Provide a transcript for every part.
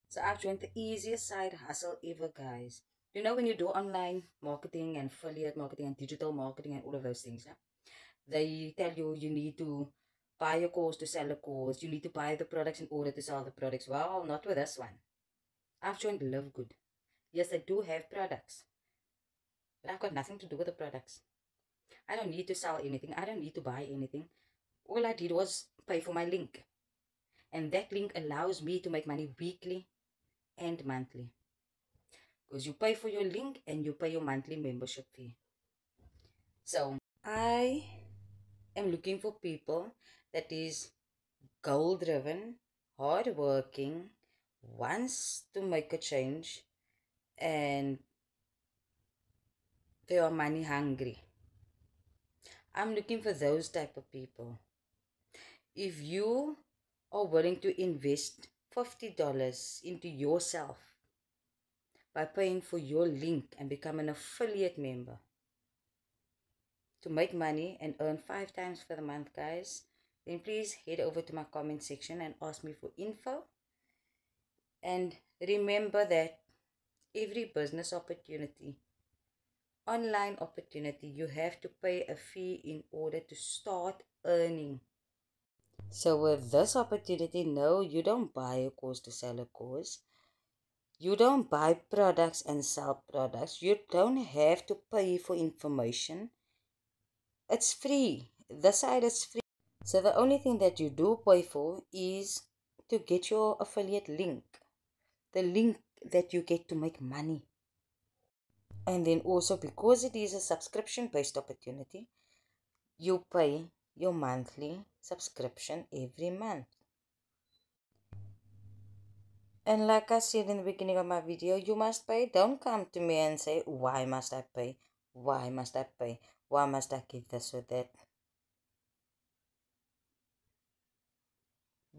So I've joined the easiest side hustle ever, guys. You know, when you do online marketing and affiliate marketing and digital marketing and all of those things, yeah? They tell you you need to buy a course to sell a course. You need to buy the products in order to sell the products. Well, not with this one. I've joined Live Good. Yes, I do have products, but I've got nothing to do with the products. I don't need to sell anything. I don't need to buy anything. All I did was pay for my link. And that link allows me to make money weekly and monthly. Because you pay for your link and you pay your monthly membership fee. So I am looking for people that is goal driven, hard working, wants to make a change, and they are money hungry. I'm looking for those type of people. If you are willing to invest $50 into yourself by paying for your link and become an affiliate member to make money and earn 5 times for the month, guys, then please head over to my comment section and ask me for info. And remember that every business opportunity, online opportunity, you have to pay a fee in order to start earning. So with this opportunity, no, you don't buy a course to sell a course. You don't buy products and sell products. You don't have to pay for information. It's free. The site is free. So the only thing that you do pay for is to get your affiliate link. The link that you get to make money. And then also because it is a subscription-based opportunity, you pay your monthly subscription every month. And like I said in the beginning of my video, you must pay. Don't come to me and say, why must I pay? Why must I pay? Why must I give this or that?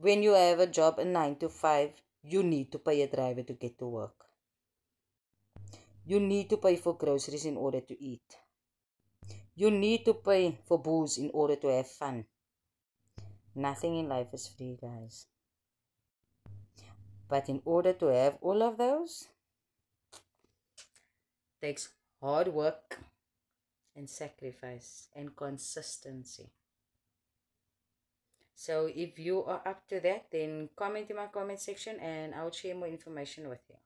When you have a job, a 9 to 5, you need to pay a driver to get to work. You need to pay for groceries in order to eat. You need to pay for booze in order to have fun. Nothing in life is free, guys. But in order to have all of those, takes hard work and sacrifice and consistency. So if you are up to that, then comment in my comment section and I'll share more information with you.